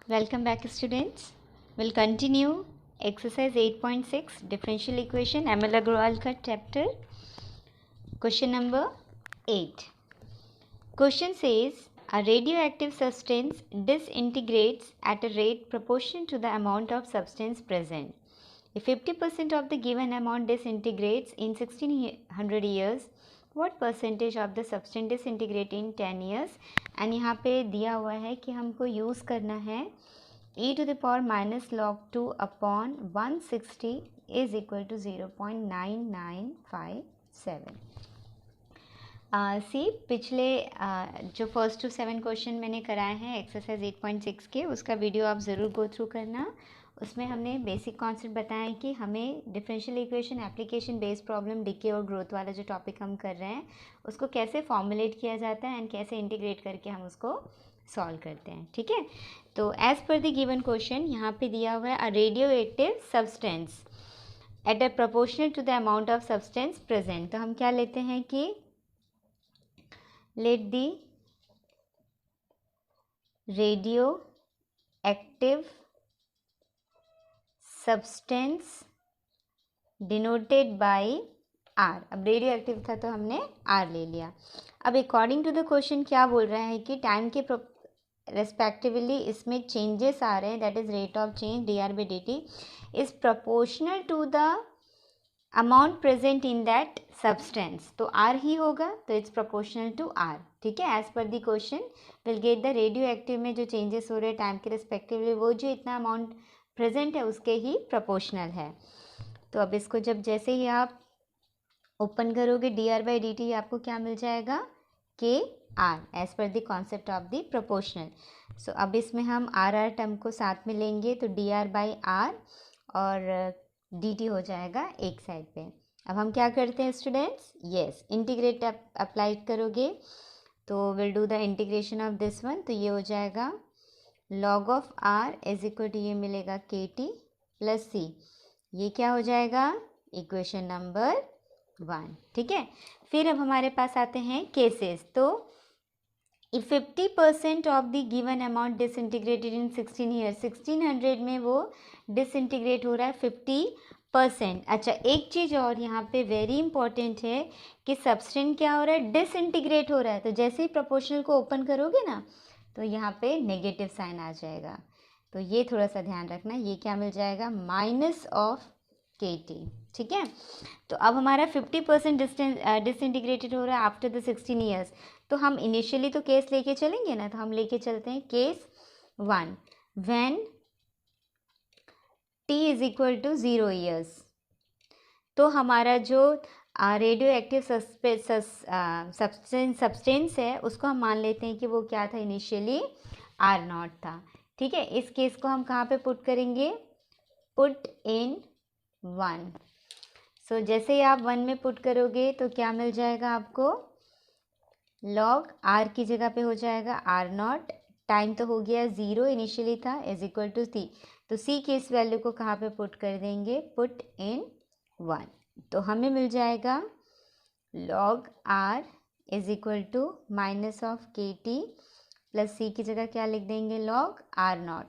Welcome back, students. We'll continue exercise 8.6 differential equation ML Agrawal ka chapter. Question number 8. Question says a radioactive substance disintegrates at a rate proportional to the amount of substance present. If 50% of the given amount disintegrates in 1600 years, what percentage of the substance disintegrate in 10 years? And यहाँ पे दिया हुआ है कि हमको use करना है e to the power minus log 2 upon 160 is equal to 0.9957. सी पिछले जो फर्स्ट टू 7 क्वेश्चन मैंने कराए हैं एक्सरसाइज 8.6 के, उसका वीडियो आप ज़रूर गो थ्रू करना. उसमें हमने बेसिक कॉन्सेप्ट बताया है कि हमें differential equation application based problem decay और ग्रोथ वाला जो टॉपिक हम कर रहे हैं उसको कैसे फॉर्मुलेट किया जाता है एंड कैसे इंटीग्रेट करके हम उसको सॉल्व करते हैं. ठीक है, तो एज पर द गिवन क्वेश्चन यहाँ पे दिया हुआ है a radio active substance at a proportional to the amount of substance present. तो हम क्या लेते हैं कि let the radioactive substance denoted by R. अब रेडियो था तो हमने R ले लिया. अब अकॉर्डिंग टू द क्वेश्चन क्या बोल रहा है कि टाइम के रेस्पेक्टिवली इसमें चेंजेस आ रहे हैं, that is rate of change dr/dt is proportional to the amount present in that substance. तो R ही होगा, तो इट्स प्रोपोर्शनल टू R. ठीक है, एज पर the question will get the radio active में जो चेंजेस हो रहे हैं टाइम के रिस्पेक्टिवली वो जो इतना अमाउंट प्रेजेंट है उसके ही प्रोपोर्शनल है. तो अब इसको जब जैसे ही आप ओपन करोगे dr/dt आपको क्या मिल जाएगा KR एज पर the concept of the proportional. So अब इसमें हम RR टर्म को साथ में लेंगे तो dr/r और dt हो जाएगा एक साइड पे. अब हम क्या करते हैं स्टूडेंट्स, यस इंटीग्रेट अप्लाई करोगे तो will do the integration of this one. तो ये हो जाएगा log of r is equal to ये मिलेगा KT प्लस C. ये क्या हो जाएगा इक्वेशन नंबर 1. ठीक है, फिर अब हमारे पास आते हैं केसेस. तो if 50% of the given amount disintegrated in 16 year, 1600 में वो डिसइंटीग्रेट हो रहा है 50%. अच्छा, एक चीज़ और यहाँ पे वेरी इंपॉर्टेंट है कि सब्सटेंस क्या हो रहा है, डिसइंटीग्रेट हो रहा है. तो जैसे ही प्रोपोर्शनल को ओपन करोगे ना तो यहाँ पे नेगेटिव साइन आ जाएगा. तो ये थोड़ा सा ध्यान रखना, ये क्या मिल जाएगा माइनस ऑफ KT. ठीक है, तो अब हमारा 50% डिसइंटीग्रेटेड हो रहा है आफ्टर द 16 ईयर्स. तो हम इनिशियली तो केस लेके चलेंगे ना, तो हम लेके चलते हैं case 1 when T is equal to 0 years. तो हमारा जो रेडियो एक्टिव सब्सटेंस है उसको हम मान लेते हैं कि वो क्या था इनिशियली R0 था. ठीक है, इस केस को हम कहाँ पे पुट करेंगे, पुट इन 1. सो जैसे ही आप 1 में पुट करोगे तो क्या मिल जाएगा आपको, log R की जगह पे हो जाएगा R0. टाइम तो हो गया 0 इनिशियली था इज इक्वल टू C. तो C की इस वैल्यू को कहाँ पे पुट कर देंगे, पुट इन 1. तो हमें मिल जाएगा log R is equal to minus of KT plus C की जगह क्या लिख देंगे log R0.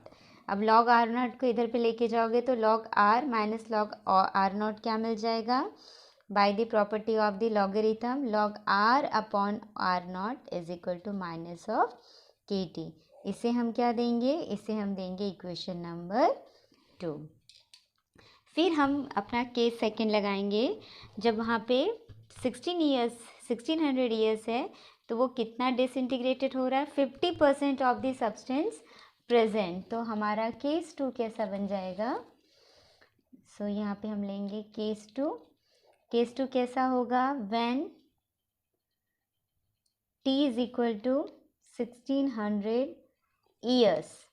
अब log R0 को इधर पे लेके जाओगे तो log R minus log R0 क्या मिल जाएगा, by the property of the logarithm log R upon R0 is equal to minus of KT. इसे हम क्या देंगे, इसे हम देंगे इक्वेशन नंबर 2. फिर हम अपना केस सेकंड लगाएंगे जब वहाँ पे 1600 ईयर्स है तो वो कितना डिसइंटीग्रेटेड हो रहा है, 50% ऑफ द सब्सटेंस प्रेजेंट. तो हमारा केस 2 कैसा बन जाएगा, सो यहाँ पे हम लेंगे केस 2. केस 2 कैसा होगा, when T is equal to 1600 years.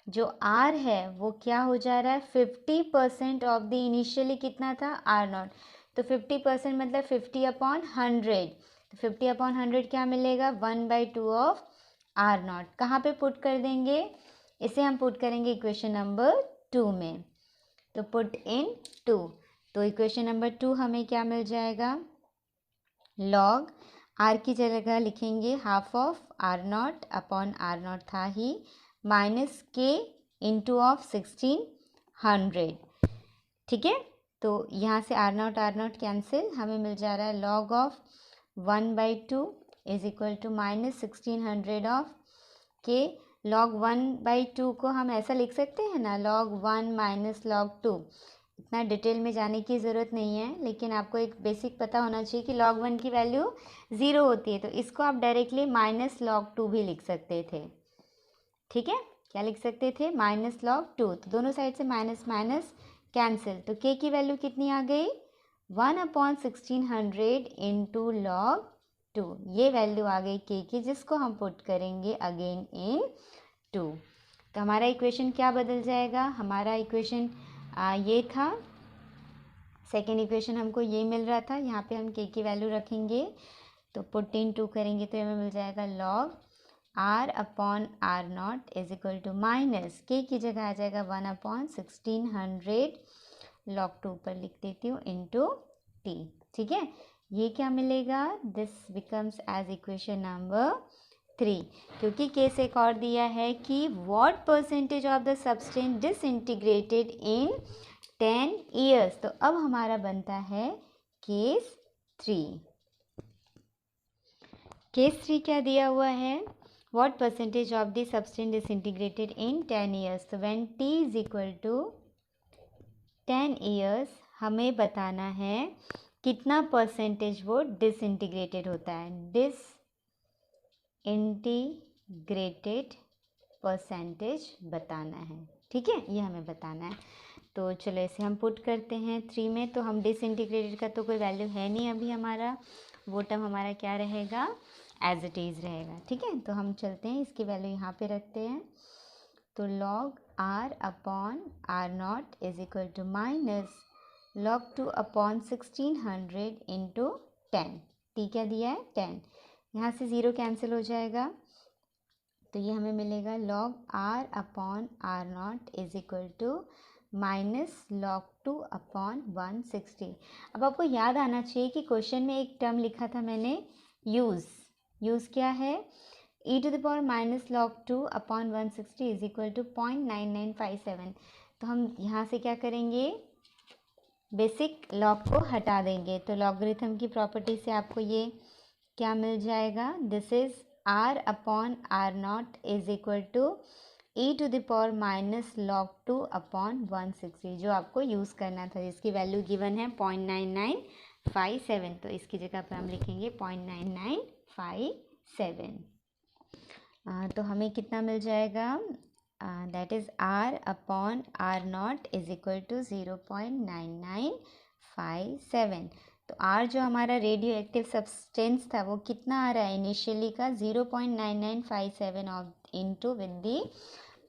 जो R है वो क्या हो जा रहा है 50% ऑफ द इनिशियली कितना था R0. तो 50% मतलब 50/100. तो 50/100 क्या मिलेगा 1/2 ऑफ R0. कहाँ पे पुट कर देंगे, इसे हम पुट करेंगे इक्वेशन नंबर 2 में. तो पुट इन 2. तो इक्वेशन नंबर 2 हमें क्या मिल जाएगा, log R की जगह लिखेंगे half of R0 upon R0 था ही माइनस K इंटू ऑफ 1600, ठीक है। तो यहाँ से आर नॉट कैंसिल, हमें मिल जा रहा है log of 1/2 is equal to minus 1600 of K. Log 1/2 को हम ऐसा लिख सकते हैं ना, log 1 माइनस log 2। इतना डिटेल में जाने की ज़रूरत नहीं है, लेकिन आपको एक बेसिक पता होना चाहिए कि log 1 की वैल्यू 0 होती है, तो इसको आप डायरेक्टली माइनस log 2 भी लिख सकते थे, ठीक है। क्या लिख सकते थे? Minus log 2। तो दोनों साइड से माइनस माइनस कैंसिल, तो k की वैल्यू कितनी आ गई? 1/1600 इंटू log 2, ये वैल्यू आ गई k की, जिसको हम पुट करेंगे अगेन इन 2। तो हमारा इक्वेशन क्या बदल जाएगा? हमारा इक्वेशन ये था, सेकेंड इक्वेशन हमको ये मिल रहा था, यहाँ पे हम k की वैल्यू रखेंगे, तो पुट इन 2 करेंगे तो हमें मिल जाएगा log r/r0 is equal to minus k की जगह आ जाएगा 1/1600 log 2 पर लिख देती हूँ इंटू t, ठीक है। ये क्या मिलेगा? This becomes as equation number 3, क्योंकि केस एक और दिया है कि what percentage of the substance disintegrated in 10 years। तो अब हमारा बनता है केस 3। केस 3 क्या दिया हुआ है? What percentage of the substance disintegrated in 10 years। तो when t is equal to 10 years, हमें बताना है कितना परसेंटेज वो डिसइंटीग्रेटेड होता है। डिसइंटीग्रेटेड परसेंटेज बताना है, ठीक है, ये हमें बताना है। तो चलो इसे हम पुट करते हैं 3 में। तो हम डिसइंटीग्रेटेड का तो कोई वैल्यू है नहीं अभी हमारा, वो टर्म हमारा क्या रहेगा? एज इट इज़ रहेगा, ठीक है। तो हम चलते हैं, इसकी वैल्यू यहाँ पे रखते हैं। तो log r/r0 is equal to minus log 2/1600 into 10। t क्या दिया है? 10। यहाँ से 0 कैंसिल हो जाएगा, तो ये हमें मिलेगा log r/r0 is equal to minus log 2/160। अब आपको याद आना चाहिए कि क्वेश्चन में एक टर्म लिखा था मैंने, यूज़ क्या है? e⁻ log 2/160 is equal to 0.9957। तो हम यहाँ से क्या करेंगे? बेसिक लॉग को हटा देंगे, तो लॉगरिथम की प्रॉपर्टी से आपको ये क्या मिल जाएगा? This is r/r0 is equal to e⁻ log 2/160, जो आपको यूज़ करना था, जिसकी वैल्यू गिवन है 0.9957। तो इसकी जगह पर हम लिखेंगे 0.9957। तो हमें कितना मिल जाएगा? That is r/r0 is equal to 0.9957। तो r जो हमारा रेडियो एक्टिव सब्सटेंस था वो कितना आ रहा है इनिशियली का? 0.9957 of into with the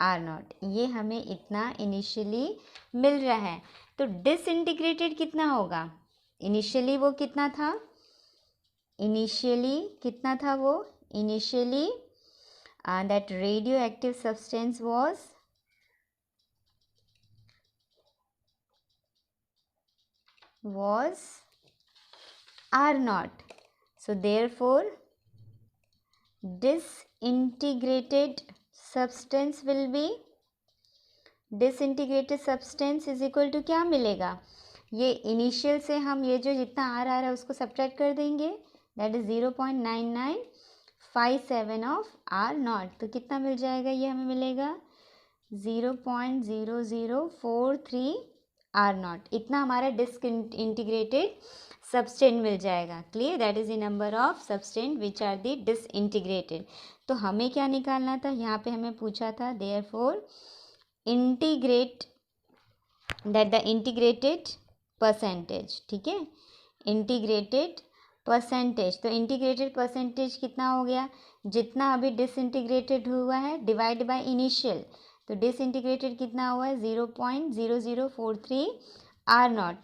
r0, ये हमें इतना इनिशियली मिल रहा है। तो डिसइंटीग्रेटेड कितना होगा? इनिशियली वो कितना था? Initially that radioactive substance was r0. So therefore disintegrated substance will be, disintegrated substance is equal to क्या मिलेगा? ये इनिशियल से हम ये जो जितना आ रहा है उसको सब्ट्रैक्ट कर देंगे, दैट इज 0.9957 ऑफ r0। तो कितना मिल जाएगा? ये हमें मिलेगा 0.0043 r0। इतना हमारा डिसइंटीग्रेटेड सब्सटेंस मिल जाएगा। Clear? That is the number of substance which are the disintegrated. तो हमें क्या निकालना था? यहाँ पे हमें पूछा था therefore integrate that the integrated percentage, ठीक है, इंटीग्रेटेड परसेंटेज। तो इंटीग्रेटेड परसेंटेज कितना हो गया? जितना अभी डिसइंटीग्रेटेड हुआ है डिवाइड बाय इनिशियल, तो डिसइंटीग्रेटेड कितना हुआ है? 0.0043 r0।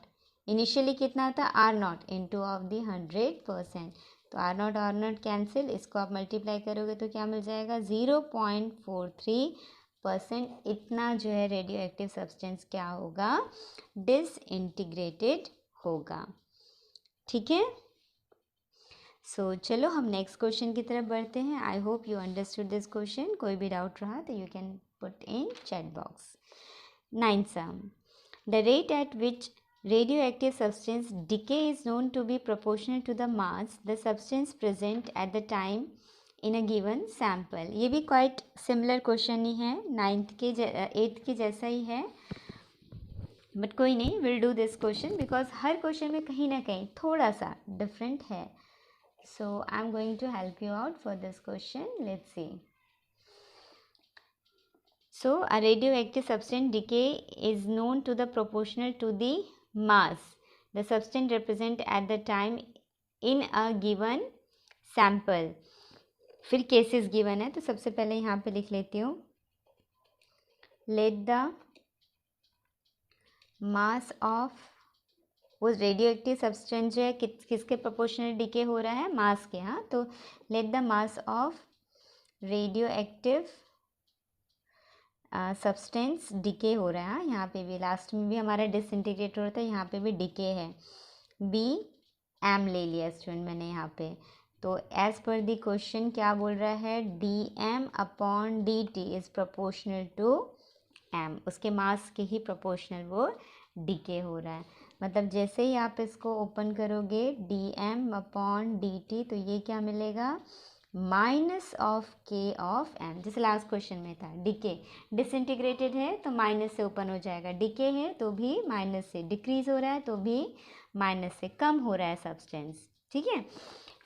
इनिशियली कितना था? r0 into of the 100%। तो r0 कैंसिल, इसको आप मल्टीप्लाई करोगे तो क्या मिल जाएगा? 0.43%। इतना जो है रेडियो एक्टिव सब्सटेंस क्या होगा? डिसइंटीग्रेटेड होगा, ठीक है। सो चलो हम नेक्स्ट क्वेश्चन की तरफ बढ़ते हैं. I hope you understood this question. कोई भी डाउट रहा तो you can put in chat box. 9th sum. The rate at which radioactive substance decay is known to be proportional to the mass the substance present at the time in a given sample. ये भी quite similar question ही है, 8th के जैसा ही है, but कोई नहीं, will do this question because हर question में कहीं ना कहीं थोड़ा सा डिफरेंट है. So I am going to help you out for this question. Let's see. So, a radioactive substance decay is known to the proportional to the mass the substance represent at the time in a given sample. फिर cases given है तो सबसे पहले यहाँ पे लिख लेती हूँ. लेट द मास ऑफ वो रेडियोएक्टिव सब्सटेंस जो है किसके प्रोपोर्शनल डिके हो रहा है, मास के. हाँ, तो let the mass of radioactive substance decay हो रहा है. यहाँ पे भी लास्ट में भी हमारा डिसइंटीग्रेट हो रहा था, यहाँ पे भी डिके है. बी एम ले लिया स्टूडेंट मैंने यहाँ पे. तो एज पर दी क्वेश्चन क्या बोल रहा है, D M upon D T is proportional to M. उसके मास के ही प्रोपोर्शनल वो डिके हो रहा है. मतलब जैसे ही आप इसको ओपन करोगे D M upon D T तो ये क्या मिलेगा, minus of K of M. जैसे लास्ट क्वेश्चन में था, डिके डिसइंटीग्रेटेड है तो माइनस से ओपन हो जाएगा, डिके है तो भी माइनस से, डिक्रीज हो रहा है तो भी माइनस से, कम हो रहा है सब्सटेंस. ठीक है.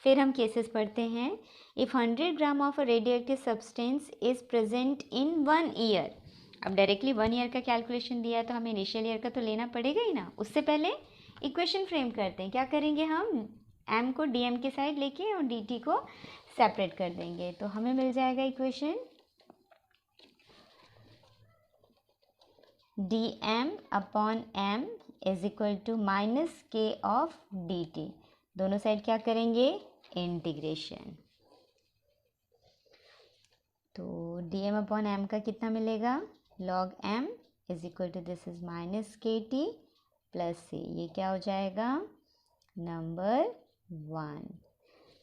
फिर हम केसेस पढ़ते हैं. If 100 gram of a radioactive substance is present in 1 year. अब डायरेक्टली 1 ईयर का कैलकुलेशन दिया है तो हमें इनिशियल ईयर का तो लेना पड़ेगा ही ना. उससे पहले इक्वेशन फ्रेम करते हैं. क्या करेंगे हम, एम को डी एम के साइड लेके और डी टी को सेपरेट कर देंगे. तो हमें मिल जाएगा equation D M upon M is equal to minus K of D T. दोनों साइड क्या करेंगे, इंटीग्रेशन. तो डी एम अपॉन एम का कितना मिलेगा, log M is equal to this is minus K T plus C. ये क्या हो जाएगा, नंबर 1.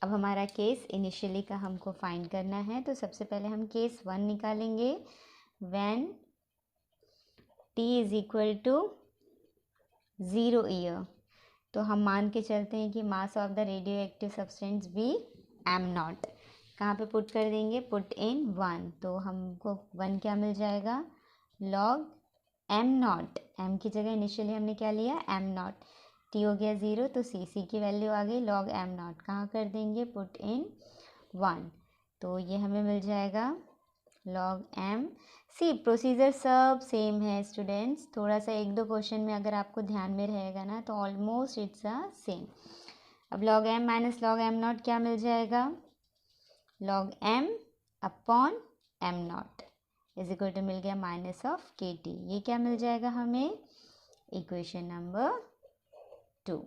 अब हमारा केस इनिशियली का हमको फाइंड करना है. तो सबसे पहले हम केस 1 निकालेंगे. When T is equal to 0 year तो हम मान के चलते हैं कि mass of the radio active substance be M not. कहाँ पे पुट कर देंगे, पुट इन 1. तो हमको 1 क्या मिल जाएगा, लॉग एम नॉट. एम की जगह इनिशियली हमने क्या लिया, एम नॉट. टी हो गया 0 तो सी की वैल्यू आ गई लॉग एम नॉट. कहाँ कर देंगे, पुट इन 1. तो ये हमें मिल जाएगा लॉग एम. सी प्रोसीजर सब सेम है स्टूडेंट्स. थोड़ा सा 1-2 क्वेश्चन में अगर आपको ध्यान में रहेगा ना तो ऑलमोस्ट इट्स अ सेम. अब log M minus log M naught क्या मिल जाएगा, log M upon M not is equal to मिल गया माइनस ऑफ के टी. ये क्या मिल जाएगा हमें, इक्वेशन नंबर 2.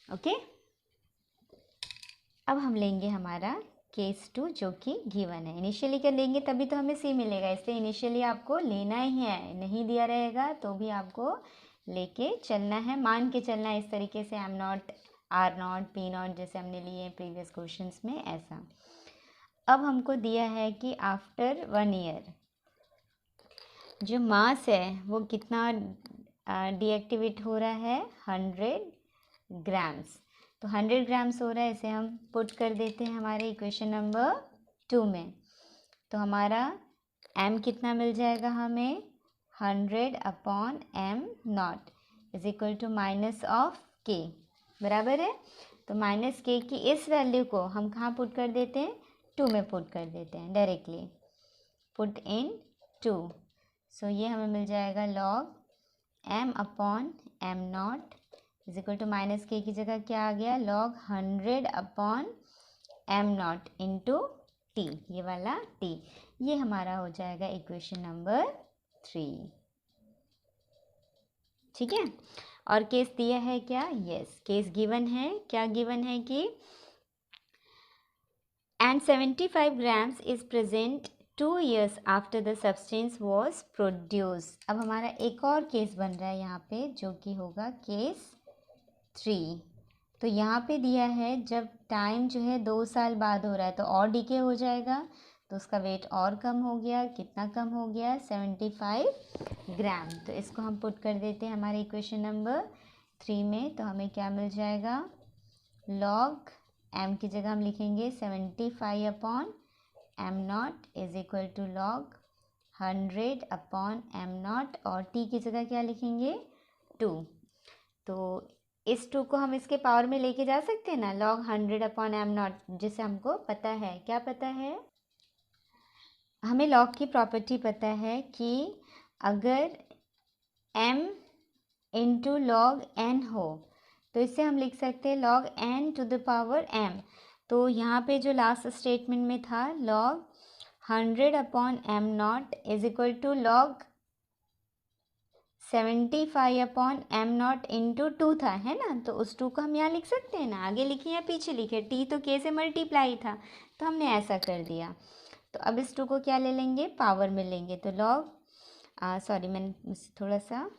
ओके. अब हम लेंगे हमारा केस 2 जो कि गिवन है. इनिशियली कर लेंगे तभी तो हमें सी मिलेगा, इसलिए इनिशियली आपको लेना ही है. नहीं दिया रहेगा तो भी आपको लेके चलना है, मान के चलना है इस तरीके से, M not R not P not जैसे हमने लिए हैं प्रीवियस क्वेश्चंस में, ऐसा. अब हमको दिया है कि आफ्टर 1 ईयर जो मास है वो कितना डीएक्टिवेट हो रहा है, 100 ग्राम्स. तो 100 ग्राम्स हो रहा है, इसे हम पुट कर देते हैं हमारे इक्वेशन नंबर 2 में. तो हमारा m कितना मिल जाएगा हमें, 100 upon M not is equal to minus of k. बराबर है. तो माइनस k की इस वैल्यू को हम कहाँ पुट कर देते हैं, 2 में पुट कर देते हैं डायरेक्टली. Put in 2. सो ये हमें मिल जाएगा log m upon M not is equal to minus K की जगह क्या आ गया, log 100 upon M not into T. ये वाला टी, ये हमारा हो जाएगा इक्वेशन नंबर 3. ठीक है. और केस दिया है क्या, यस केस गिवन है. क्या गिवन है कि and 75 grams is present 2 years after the substance was produce. अब हमारा एक और केस बन रहा है यहाँ पे जो कि होगा केस 3. तो यहाँ पे दिया है जब टाइम जो है 2 साल बाद हो रहा है तो और डीके हो जाएगा, तो उसका वेट और कम हो गया। कितना कम हो गया? 75 ग्राम। तो इसको हम पुट कर देते हैं हमारे इक्वेशन नंबर 3 में। तो हमें क्या मिल जाएगा? लॉग m की जगह हम लिखेंगे 75 upon m not is equal to log 100 upon m not, और t की जगह क्या लिखेंगे? 2। तो इस 2 को हम इसके पावर में लेके जा सकते हैं ना, लॉग 100 अपॉन m नॉट, जिसे हमको पता है, क्या पता है? हमें लॉग की प्रॉपर्टी पता है कि अगर m इंटू लॉग n हो तो इससे हम लिख सकते हैं log n to the power m। तो यहाँ पे जो लास्ट स्टेटमेंट में था log 100 upon m not is equal to log 75 upon m not into 2 था, है ना। तो उस 2 को हम यहाँ लिख सकते हैं ना, आगे लिखे या पीछे लिखे, t तो k से मल्टीप्लाई था, तो हमने ऐसा कर दिया। तो अब इस 2 को क्या ले लेंगे? पावर में लेंगे। तो लॉग सॉरी मैंने थोड़ा सा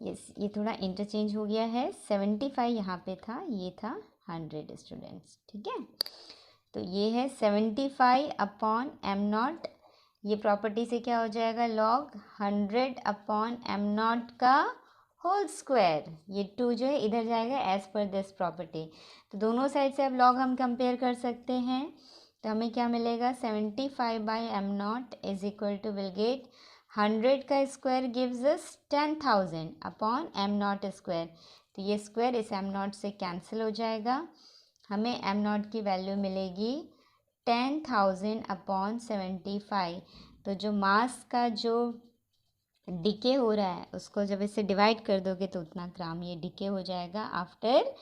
ये थोड़ा इंटरचेंज हो गया है। 75 यहाँ पे था, ये था 100 स्टूडेंट्स, ठीक है। तो ये है 75 अपॉन m नॉट, ये प्रॉपर्टी से क्या हो जाएगा? लॉग 100 अपॉन m नॉट का होल स्क्वायर। ये 2 जो है इधर जाएगा एज पर दिस प्रॉपर्टी। तो दोनों साइड से अब लॉग हम कंपेयर कर सकते हैं। तो हमें क्या मिलेगा? 75 by m not is equal to will get 100 का square gives us 10,000 upon m not square. तो ये स्क्वायर इस m नॉट से कैंसिल हो जाएगा, हमें m नॉट की वैल्यू मिलेगी 10,000 अपॉन 75। तो जो मास का जो डिके हो रहा है उसको जब इससे डिवाइड कर दोगे तो उतना ग्राम ये डिके हो जाएगा आफ्टर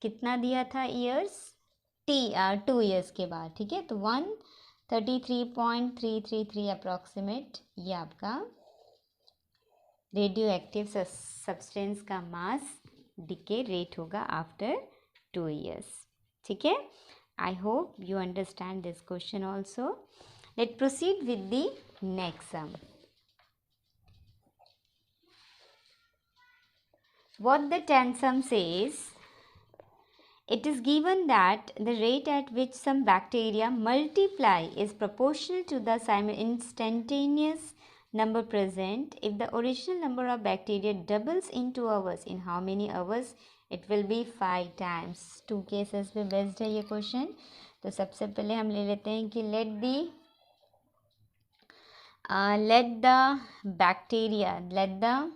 कितना दिया था ईयर्स? 2 ईयर्स के बाद, ठीक है। तो 133.333 अप्रॉक्सीमेट ये आपका रेडियो एक्टिव सब्सटेंस का मास डिके रेट होगा आफ्टर 2 ईयर्स, ठीक है। I hope you understand this question also. Late proceed with the next sum. What the 10th sum says, it is given that the rate at which some bacteria multiply is proportional to the instantaneous number present. If the original number of bacteria doubles in 2 hours, in how many hours? It will be 5 times. 2 cases पे based है ये question. तो सबसे पहले हम ले लेते हैं कि let the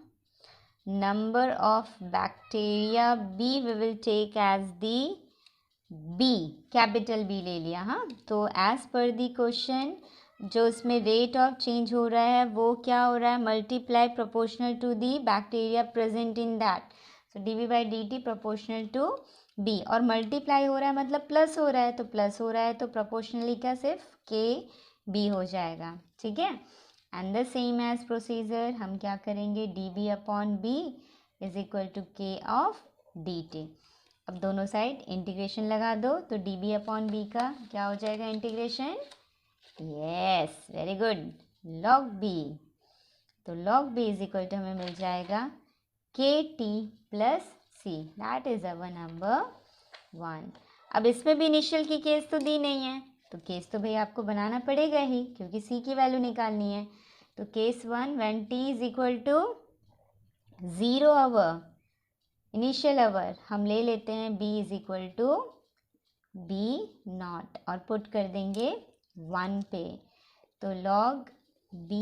number of bacteria b we will take as the b, capital B ले लिया। हाँ, तो as per the question जो इसमें रेट ऑफ चेंज हो रहा है वो क्या हो रहा है? Multiply proportional to the bacteria present in that, so dv by dt proportional to b, और मल्टीप्लाई हो रहा है मतलब प्लस हो रहा है, तो प्लस हो रहा है तो प्रोपोर्शनली का सिर्फ k b हो जाएगा, ठीक है। And the same as procedure हम क्या करेंगे? db upon b is equal to k of dt। अब दोनों साइड इंटीग्रेशन लगा दो, तो db अपॉन b का क्या हो जाएगा integration? Yes, very good, log b। तो log b is equal to हमें मिल जाएगा kt plus c, that is our number 1। अब इसमें भी इनिशियल की केस तो दी नहीं है, तो केस तो भाई आपको बनाना पड़ेगा ही क्योंकि c की वैल्यू निकालनी है। तो case 1 when t is equal to 0 hour initial hour हम ले लेते हैं b is equal to b naught और पुट कर देंगे 1 पे। तो log b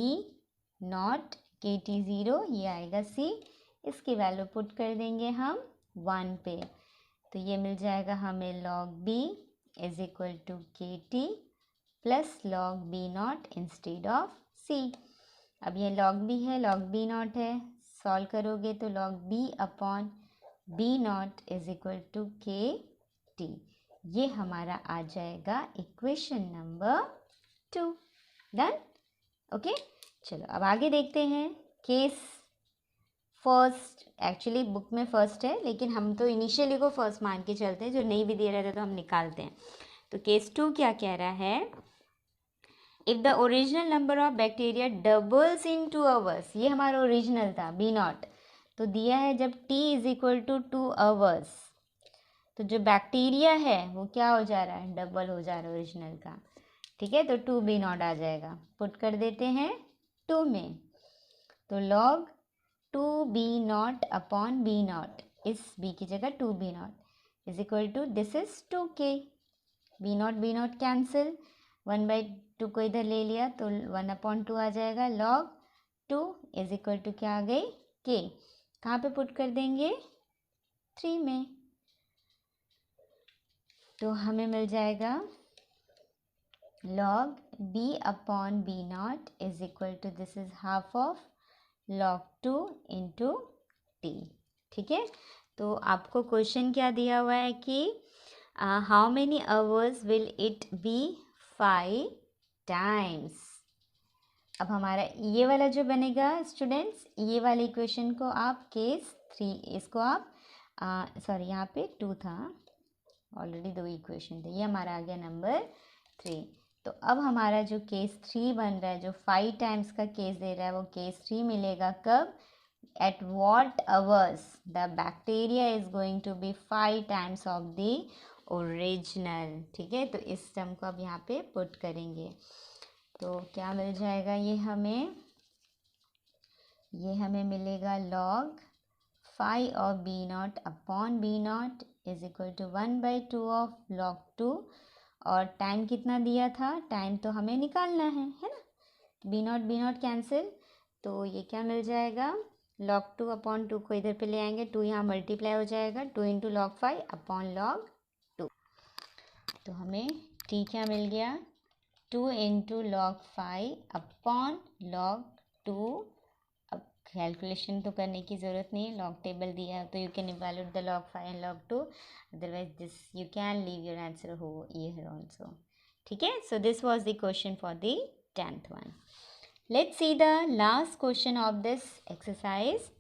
नॉट kt 0 ये आएगा c, इसकी वैल्यू पुट कर देंगे हम 1 पे। तो ये मिल जाएगा हमें log b is equal to kt plus log b naught instead of c। अब ये log b है, log b नॉट है, सॉल्व करोगे तो log b upon b naught is equal to kt, ये हमारा आ जाएगा इक्वेशन नंबर 2। Done, okay. चलो अब आगे देखते हैं केस फर्स्ट। एक्चुअली बुक में फर्स्ट है लेकिन हम तो इनिशियली को फर्स्ट मान के चलते हैं, जो नहीं भी दे रहे थे तो हम निकालते हैं। तो केस 2 क्या कह रहा है? If the original number of bacteria doubles in 2 hours, ये हमारा ओरिजिनल था b नॉट, तो दिया है जब t is equal to 2 hours तो जो बैक्टीरिया है वो क्या हो जा रहा है, डबल हो जा रहा है ओरिजिनल का। ठीक है, तो 2b0 आ जाएगा। पुट कर देते हैं 2 में, तो log 2b0 अपॉन b0, इस b की जगह 2b0 is equal to, this is 2k। b0 cancel, 1/2 को इधर ले लिया तो 1/2 आ जाएगा। log 2 इज इक्वल टू क्या आ गई, k। कहाँ पे पुट कर देंगे, 3 में, तो हमें मिल जाएगा log b upon b0 is equal to, this is half of log 2 into t। ठीक है, तो आपको क्वेश्चन क्या दिया हुआ है कि how many hours will it be 5 times. अब हमारा ये वाला जो बनेगा स्टूडेंट्स, ये वाले इक्वेशन को आप केस 3, इसको आप सॉरी यहाँ पे 2 था, ऑलरेडी 2 इक्वेशन थे, ये हमारा आ गया नंबर 3। तो अब हमारा जो केस 3 बन रहा है, जो 5 टाइम्स का केस दे रहा है, वो केस 3 मिलेगा कब, at what hours the bacteria is going to be 5 times of the original. ठीक है, तो इस टर्म को अब यहाँ पे पुट करेंगे तो क्या मिल जाएगा, ये हमें मिलेगा log 5 of b0 upon b0 is equal to 1/2 of log 2, और टाइम कितना दिया था, टाइम तो हमें निकालना है ना, b0 कैंसिल, तो ये क्या मिल जाएगा, log 2 अपॉन 2 को इधर पे ले आएंगे, 2 यहाँ मल्टीप्लाई हो जाएगा, 2 इंटू log 5 अपॉन log 2, तो हमें t क्या मिल गया, 2 इंटू log 5 अपॉन log 2। अब कैलकुलेशन तो करने की ज़रूरत नहीं है, लॉग टेबल दिया है तो you can evaluate the log 5 and log 2, otherwise this you can leave your answer हो हियर ऑल्सो। ठीक है, so this was the question for the 10th one. Let's see the last question of this exercise.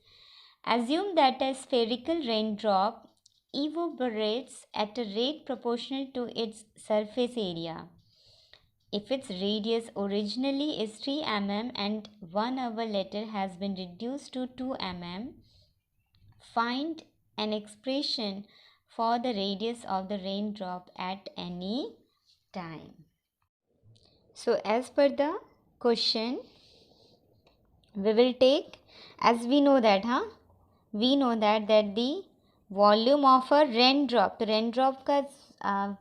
Assume that a spherical raindrop evaporates at a rate proportional to its surface area. If its radius originally is 3 mm and 1 hour later has been reduced to 2 mm, find an expression for the radius of the raindrop at any time. So as per the question, we will take, as we know that that the volume of a raindrop, तो raindrop का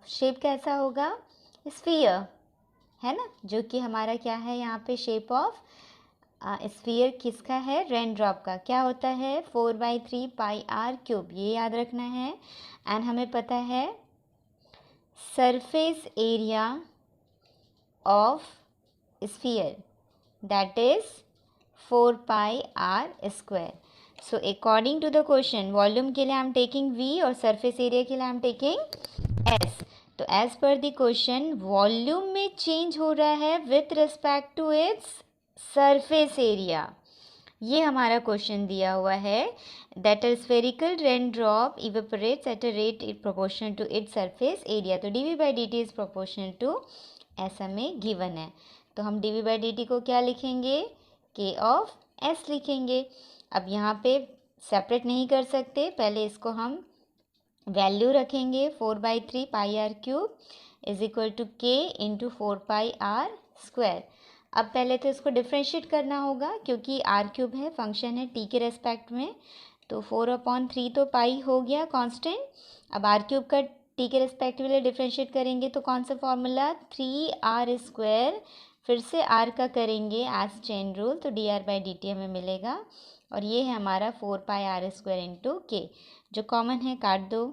shape कैसा होगा, sphere है ना, जो कि हमारा क्या है यहाँ पे, शेप ऑफ स्फीयर किसका है, रेनड्रॉप का। क्या होता है, 4/3 पाई आर क्यूब, ये याद रखना है। एंड हमें पता है surface area of sphere that is 4 pi are square. So according to the question, volume के लिए आई एम टेकिंग v और सरफेस एरिया के लिए आई एम टेकिंग s। तो एज पर द क्वेश्चन, वॉल्यूम में चेंज हो रहा है with respect to its surface area. ये हमारा क्वेश्चन दिया हुआ है, that a spherical rain drop evaporates at a rate proportional to its surface area. तो dv/dt इज प्रोपोर्शनल टू, ऐसा हमें गिवन है। तो हम dv/dt को क्या लिखेंगे, k ऑफ s लिखेंगे। अब यहाँ पे सेपरेट नहीं कर सकते, पहले इसको हम वैल्यू रखेंगे, 4/3 pi R cube is equal to k into 4 pi are square. अब पहले तो इसको डिफ्रेंशिएट करना होगा, क्योंकि आर क्यूब है, फंक्शन है t के रेस्पेक्ट में, तो 4/3 तो पाई हो गया कांस्टेंट। अब आर क्यूब का t के रेस्पेक्ट में डिफ्रेंशिएट करेंगे तो कौन सा फॉर्मूला, 3r स्क्वायर, फिर से r का करेंगे एज चेन रूल, तो dr/dt हमें मिलेगा। और ये है हमारा 4 पाई आर स्क्वायर इंटू के, जो कॉमन है काट दो,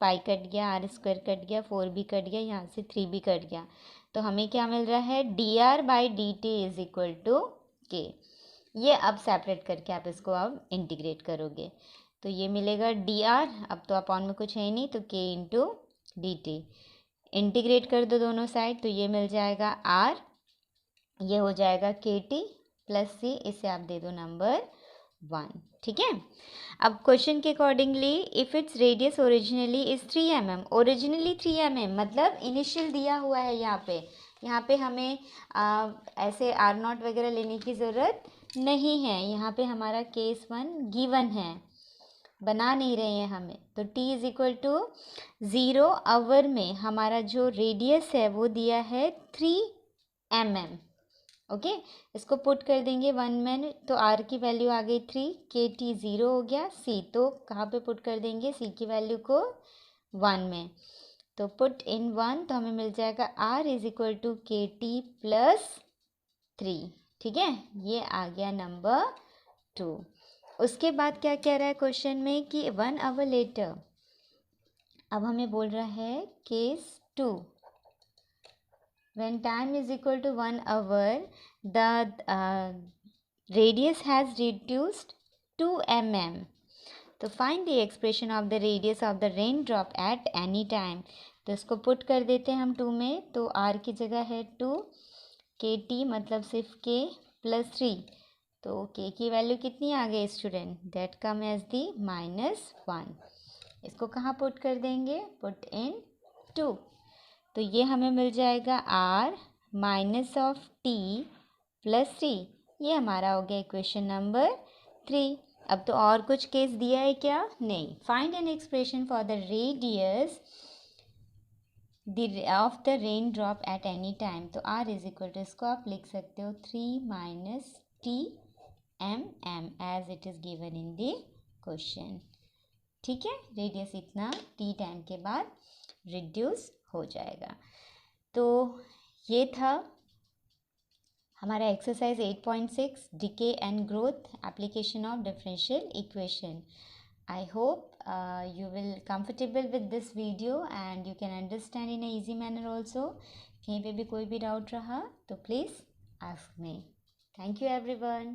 पाई कट गया, आर स्क्वायर कट गया, 4 भी कट गया, यहाँ से 3 भी कट गया, तो हमें क्या मिल रहा है, dr/dt इज इक्वल टू के। ये अब सेपरेट करके आप इसको अब इंटीग्रेट करोगे तो ये मिलेगा dr, अब तो अपॉन में कुछ है ही नहीं, तो k इंटू dt, इंटीग्रेट कर दो दोनों साइड, तो ये मिल जाएगा r, ये हो जाएगा kt प्लस c, इसे आप दे दो नंबर 1। ठीक है, अब क्वेश्चन के accordingly, if its radius originally is 3 mm, originally 3 mm मतलब इनिशियल दिया हुआ है यहाँ पे हमें ऐसे r0 वगैरह लेने की ज़रूरत नहीं है, यहाँ पे हमारा केस 1 गिवन है। बना नहीं रहे हैं हमें, तो t is equal to 0 hour में हमारा जो रेडियस है वो दिया है 3 mm। ओके, इसको पुट कर देंगे 1 में, तो r की वैल्यू आ गई 3, kt 0 हो गया, c तो कहाँ पे पुट कर देंगे c की वैल्यू को 1 में, तो पुट इन 1 तो हमें मिल जाएगा r is equal to kt plus 3। ठीक है, ये आ गया नंबर 2। उसके बाद क्या कह रहा है क्वेश्चन में कि 1 आवर लेटर, अब हमें बोल रहा है case 2, when time is equal to 1 hour, the radius has reduced 2 mm. तो find the expression of the radius of the raindrop at any time। तो इसको पुट कर देते हैं हम 2 में, तो r की जगह है 2, kt मतलब सिर्फ k प्लस 3, तो k की वैल्यू कितनी आ गई student, that come as the -1। इसको कहाँ पुट कर देंगे, पुट इन 2, तो ये हमें मिल जाएगा r minus of t plus 3, ये हमारा हो गया इक्वेशन नंबर 3। अब तो और कुछ केस दिया है क्या, नहीं। Find an expression for the radius of the rain drop at any time, तो r इज इक्वल टू, इसको आप लिख सकते हो 3 minus t mm as it is given in the question. ठीक है, रेडियस इतना t टाइम के बाद रिड्यूस हो जाएगा। तो ये था हमारा exercise 8.6 decay and growth application of differential equation. I hope you will comfortable with this video and you can understand in a easy manner also। कहीं पे भी कोई भी डाउट रहा तो please ask me। Thank you everyone।